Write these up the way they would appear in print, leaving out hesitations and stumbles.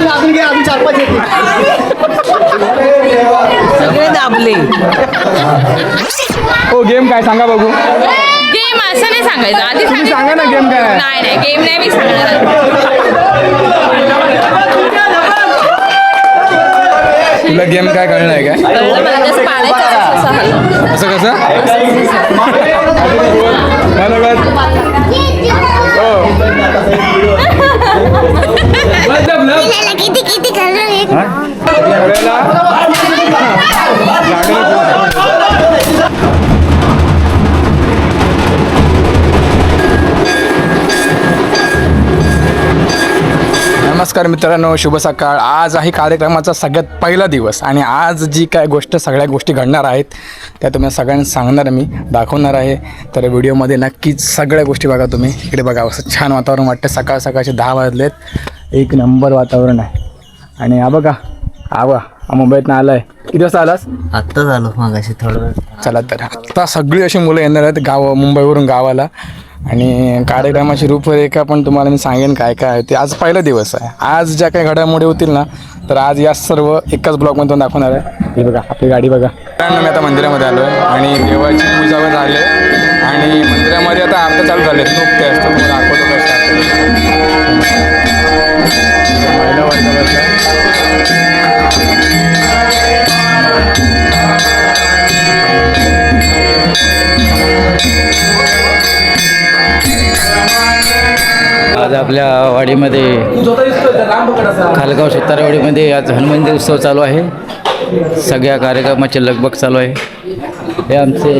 अजून घे, अजून 4-5 येते. सगळे दाबले. हो गेम काय सांगा बघू. गेम असं नाही सांगायचं आधी तुम्ही सांगा ना गेम काय आहे. नाही गेम नाही मी सांगणार. तुला गेम काय कळलं आहे काय. कळलं मला जसं पाडायचं असं हलवं. असं कसं किती किती खाल्लं नमस्कार मित्रांनो, शुभ सकाळ. आज आहे कार्यक्रमाचा सगळ्यात पहिला दिवस आणि आज जी काय सगळ्या गोष्टी घडणार आहेत त्या तुम्ही सगळ्यांना सांगणार, मी दाखवणार आहे. तर व्हिडिओमध्ये नक्कीच सगळ्या गोष्टी बघा तुम्ही. इकडे बघा असं छान वातावरण वाटतं. सकाळ सकाळचे 10 वाजलेत. एक नंबर वातावरण आहे. आणि हा बघा हा मुंबईतनं आला आहे. किती वाजता आलास. आत्ताच आलो मागाशी थोडं. चला तर आता सगळी अशी मुलं येणार आहेत मुंबईवरून गावाला. आणि कार्यक्रमाची रूपरेखा पण तुम्हाला मी सांगेन काय काय आहे ते. आज पहिला दिवस आहे. आज ज्या काही घडामोडी होतील ना तर आज या सर्व एकाच ब्लॉगमध्ये दाखवणार आहे. हे बघा आपली गाडी बघा. मी आता मंदिरामध्ये आलो आहे आणि देवाची पूजा पण झाली आणि मंदिरामध्ये आता आरत्या चालू झाले आहेत. नुकते असतात तुम्हाला दाखवतो कशा महिला वर्गावरचा आज आपल्या वाडीमध्ये खालगाव सुतारवाडीमध्ये आज हनुमान उत्सव चालू आहे. सगळ्या कार्यक्रमाची लगबग चालू आहे. हे आमचे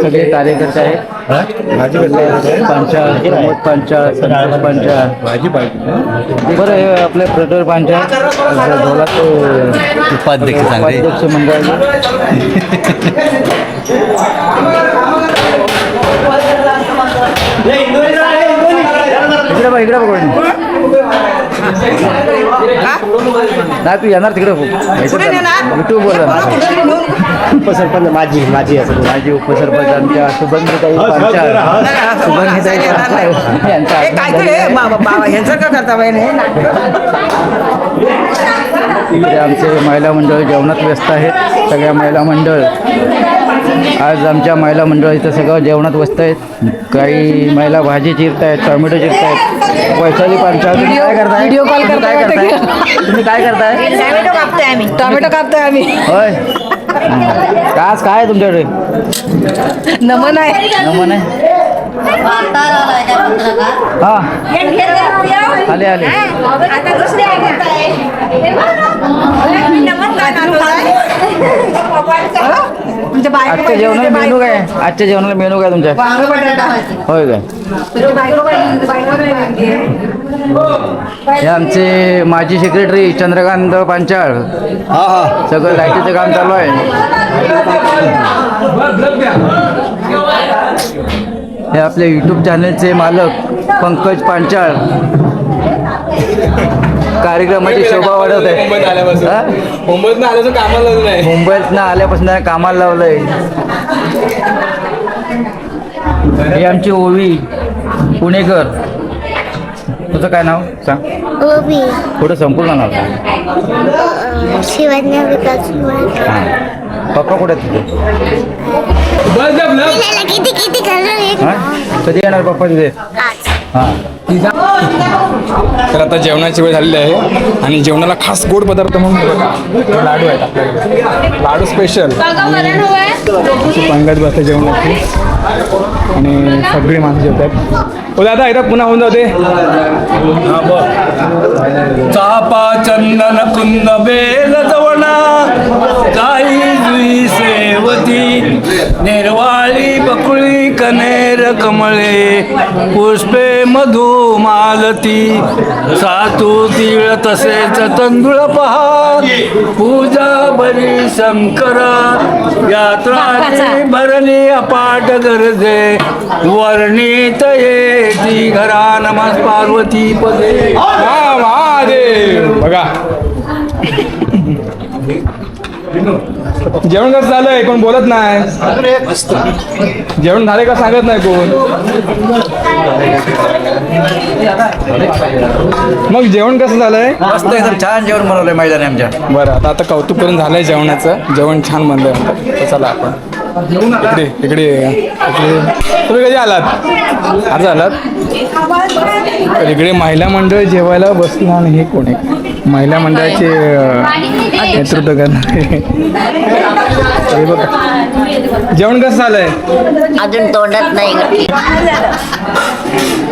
सगळे कार्यकर्ते आहेत. पांचाळ, प्रमोद पांचाळ, संतोष पांचाळ, बरं हे आपले प्रज्वल पांचाळ ढोलाचे उपाध्यक्ष मंडळ. इकडे बघ नाही तू येणार तिकडे युट्यूब बोल. उपसरपंच माझी उपसरपंच आमच्या सुगंधताई पांचाळ, सुगंधताई इकडे आमचे महिला मंडळ जेवणात व्यस्त आहेत. सगळ्या महिला मंडळ आज आमच्या महिला मंडळ इथं सगळं जेवणात व्यस्त आहेत. काही महिला भाजी चिरत आहेत, टोमॅटो चिरत आहेत. वैशाली पांचाळ तुम्ही काय करताय. व्हिडिओ कॉल काय करताय तुम्ही काय करताय. टोमॅटो कापतोय आम्ही. होय आज काय आहे तुमच्याकडे. नमन आहे. नमन आहे. हां आले आले. आजच्या जेवणाला मेनू काय. आजच्या जेवणाला मेनू काय तुमच्या. होय काय. हे आमचे माजी सेक्रेटरी चंद्रकांत पांचाळ. सगळं लाईटीचं काम चालू आहे. हे आपल्या यूट्यूब चॅनलचे मालक पंकज पांचाळ कार्यक्रमाची शोभा वाढवत आहे. मुंबईतनं आल्यापासून कामाला लावलंय. हे आमची ओवी पुणेकर. तुझं काय नाव सांग. थोडं संपूर्ण नाव शिवज्ञ विकास. पप्पा कुठे आहेत तुझे. किती किती खाल्लं. कधी येणार पप्पा तिथे. हां तर आता जेवणाची वेळ झालेली आहे आणि जेवणाला खास गोड पदार्थ म्हणून बघा लाडू आहेत आपल्याकडे. लाडू स्पेशल पंगत बसते जेवणाची आणि सगळी माणसं जेवतात. हो दादा एकदा पुन्हा होऊन जाते. चापा चंदन कुंद बेल जवना काही जुई सेवती निर्वाळी बकुळी कनेर कमळे पुष्पे मधु मालती सातू तीळ तसेच तंदुळ पहा पूजा बरी शंकरा यात्राची भरली अपाट गरजे वर्णित येती घरा नमस् पार्वती पदे. महादेव. बघा जेवण कसं झालंय. कोण बोलत नाही. जेवण झाले का सांगत नाही कोण. मग जेवण कसं झालंय? मस्त एकदम छान जेवण बनवलंय मैदानी आमच्या. बरं आता कौतुक करून झालंय जेवणाचं. जेवण छान बनलंय म्हणतात. तर चला आपण इकडे तुम्ही कधी आलात? आज आलात? तर इकडे महिला मंडळ जेवायला बसलं आणि हे कोण आहे? महिला मंडळाचे नेतृत्व करणारे. हे बघा जेवण कसं झालंय? अजून तोंडात नाही.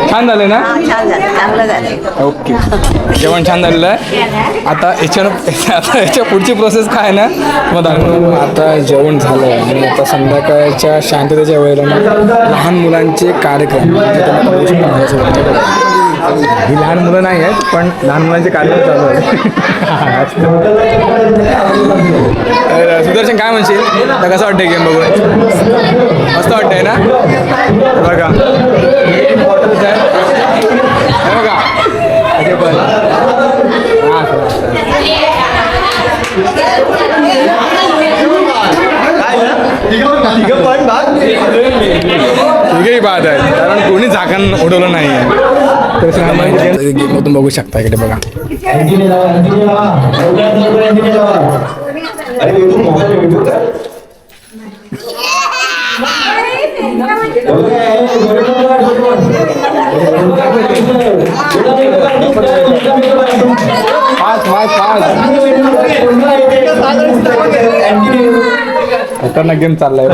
छान झालंय ना? छान झालं, चांगलं झालं. ओके जेवण छान झालेलं आहे. आता याच्या पुढची प्रोसेस काय आहे ना मग दाखवतो. आता जेवण झालं आणि आता संध्याकाळच्या शांततेच्या वेळेला मग लहान मुलांचे कार्यक्रम ही लहान मुलं नाही आहेत पण लहान मुलांचे कार्यक्रम चालू आहेत. सुदर्शन काय म्हणशील? तर कसं वाटतंय गेम बघून? मस्त वाटतंय ना? बघा इम्पॉर्टन्स आहे बघा पण ठीकही बात आहे कारण कोणी झाकण उडवलं नाही आहे. तर गेममधून बघू शकता इकडे बघा. खतरनाक गेम चाललाय.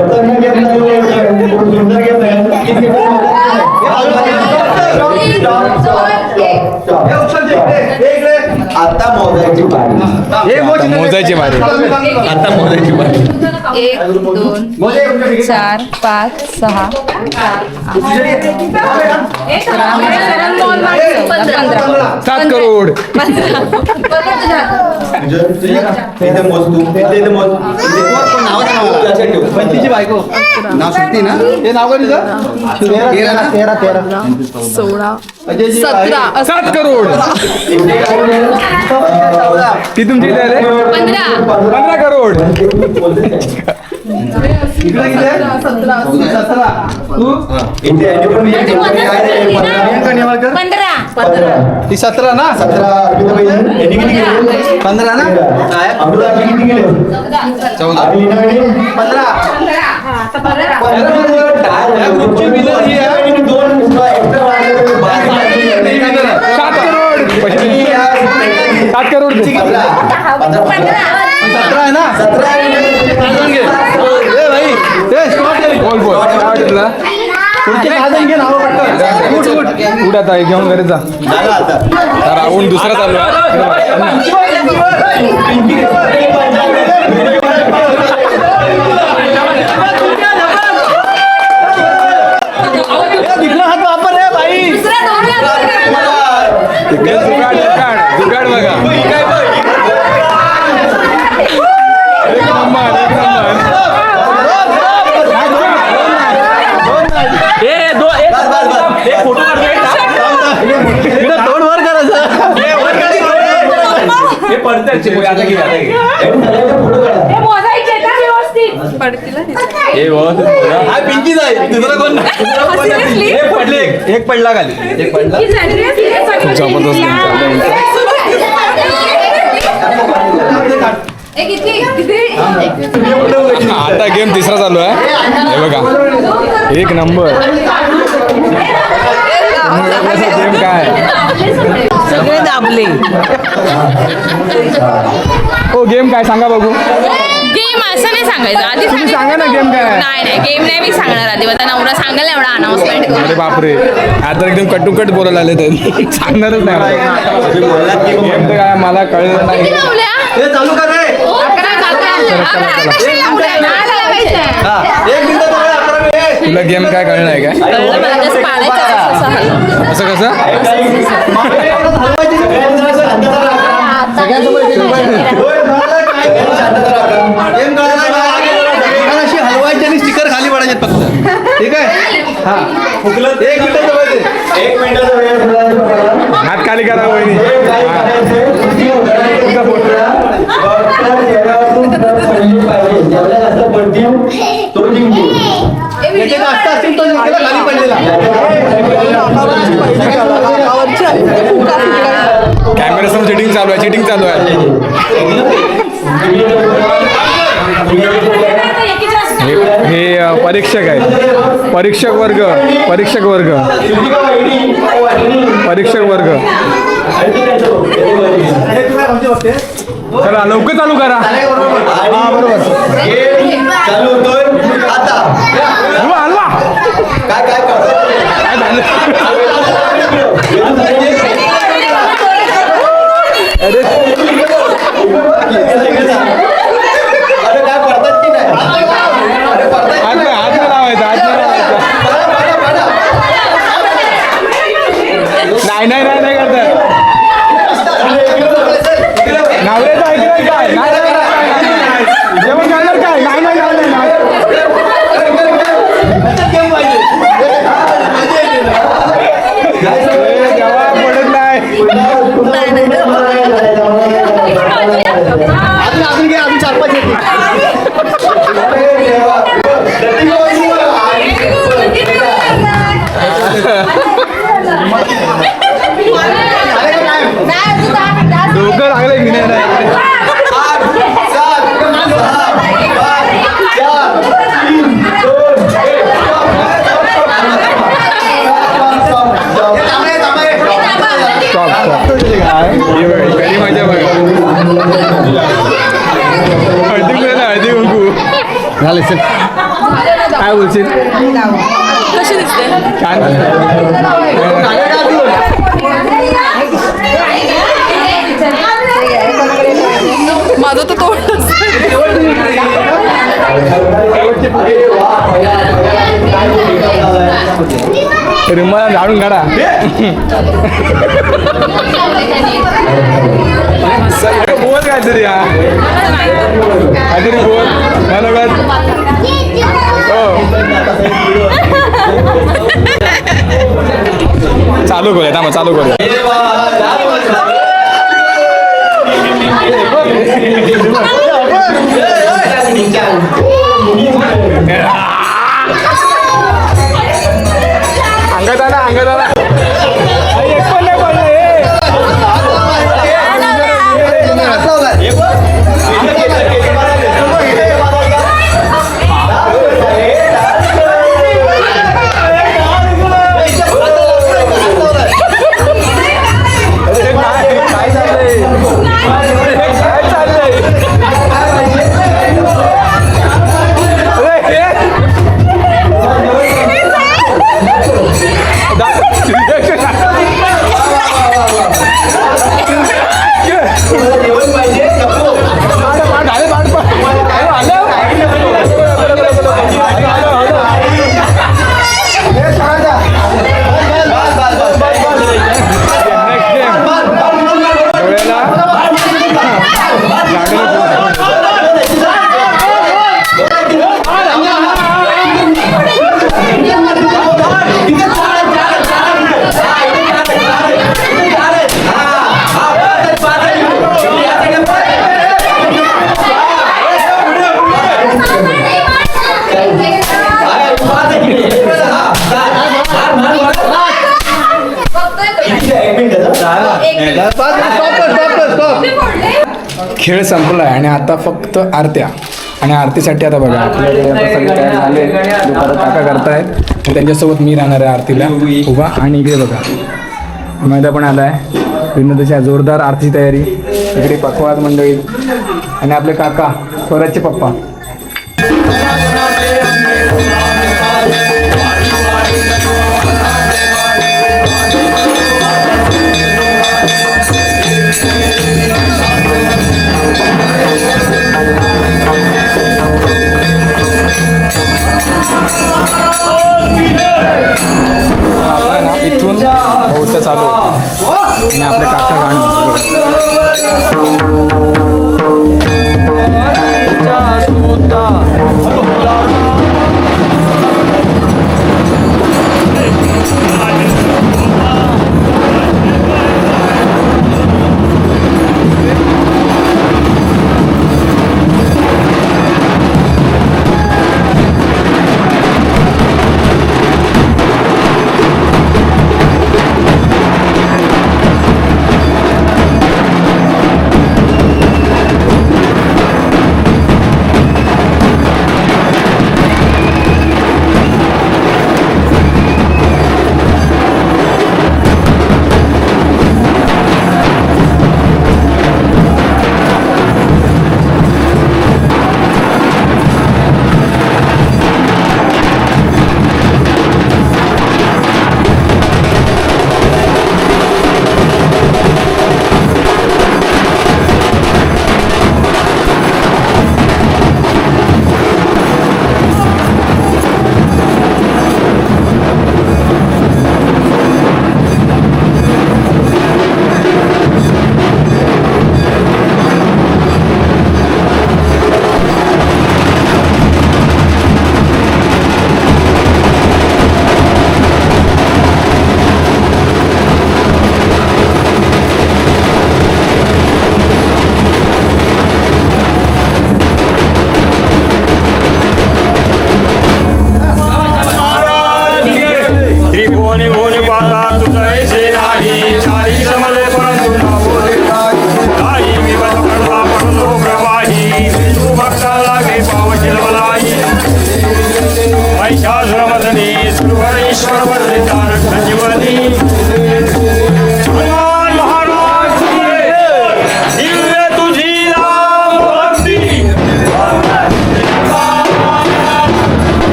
आता मोजायची मोजायची बारी. आता मोजायची बारी. 1 2 4 5 6 7 करोड. इथे मोज तू. इथे मोज. तिची बायको नाव सुट्टी ना? हे नाव काय तुझं? 13 16 7 करोड. ती तुमची किती आहे? 15 करोड. ती 17 ना? 15 ना? 7 करोड. 17 आहे ना? 17 भाई बोल बोल काय वाटत तुला? पुढचे 6 जण घे नाव पटकन. उठ आता घेऊन घरी जा. तर राहून दुसरा चालू हात वापर रे भाई. जुगाड बघा. एक नंबर. तोंड वर करायचं. पिंकी जाईल दुसरं कोण एक पडला खाली. एक पडला. जबरदस्त गेम चालू आहे. आता गेम तिसरा चालू आहे. हे बघा एक नंबर. गेम काय सगळे दाबले. हो गेम काय सांगा बघू. गेम असं नाही सांगायचं आधी तुम्ही सांगा ना गेम काय आहे. नाही गेम नाही मी सांगणार आधी. आता नवरा सांगाल एवढा अनाउन्समेंट अरे बापरे आता एकदम कटुकट बोलायला आले तर सांगणारच नाही. गेम तर काय मला कळलं नाही. हे चालू कर रे. एक मिनिट तुला गेम काय कळलं आहे काय? असं कसं? अशी हलवायची आणि स्टिकर खाली पडायचे फक्त. ठीक आहे. हा एक मिनिटाचा वेळ दे. 1 मिनिटाचा वेळ. हात खाली करा वहिनी. खाली पडलेला कॅमेरासमोर चिटिंग चालू आहे, चिटिंग चालू आहे. हे परीक्षक आहेत, परीक्षक वर्ग, परीक्षक वर्ग, परीक्षक वर्ग. करा लवकर चालू करा. हा बरोबर. चालू होतोय आता. हलवा हलवा. काय काय करतो? काय झालं? अरे अरे काय पडतात की नाही? अरे पडतात. हात नाही लावायचा, हात नाही लावायचा. नाही नाही नाही नाही करतात. नवऱ्याचं ऐकलं काय? नाही नाही, नाही. जेवण करणार काय? नाही नाही नाही नाही. जेव्हा पडत नाही. अजून घे, अजून 4-5 येते. डोकं लागलं की नाही? 8, 7, 6, 5, 4, 3, 2, स्टॉप स्टॉप. हे बघा, कधी मजा बघा. हळदी कुंकू ना, हळदी कुंकू झाले सर. काय बोलशील? कशी दिसते? छान माझं तर तोडच. रुमाला झाडून काढा. बोल काहीतरी, हा काहीतरी बोल मनोगत. हो चालू करूया, थांबा चालू करूया. अंगात आला, अंगात आला. एक पण नाही पडलं हे. काय चाललंय? काय चाललंय? खेळ संपला आहे आणि आता फक्त आरत्या. आणि आरतीसाठी आता बघा आपल्याकडे आता सगळे तयार झाले. दुपारात काका करतायत, त्यांच्यासोबत मी राहणार आहे आरतीला उभा. आणि इकडे बघा मैदा पण आला आहे. विनोदाच्या जोरदार आरतीची तयारी. इकडे पखवाज मंडळी आणि आपले काका स्वराजचे पप्पा. इथून बहुत चालू आणि आपले काका गाणं.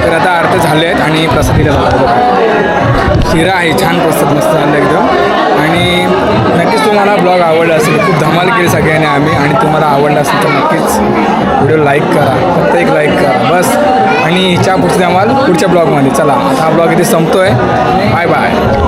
तर आता आरती झाले आहेत आणि प्रसाद दिला झाला. शिरा आहे, छान प्रसाद मस्त झाला एकदम. आणि नक्कीच तुम्हाला ब्लॉग आवडला असेल, खूप धमाल केली सगळ्यांनी आम्ही, आणि तुम्हाला आवडला असेल तर नक्कीच व्हिडिओ लाईक करा, फक्त एक लाईक करा बस. आणि हिच्या पुढचे आम्हाला पुढच्या ब्लॉगमध्ये. चला, आता हा ब्लॉग इथे संपतोय. Bye bye.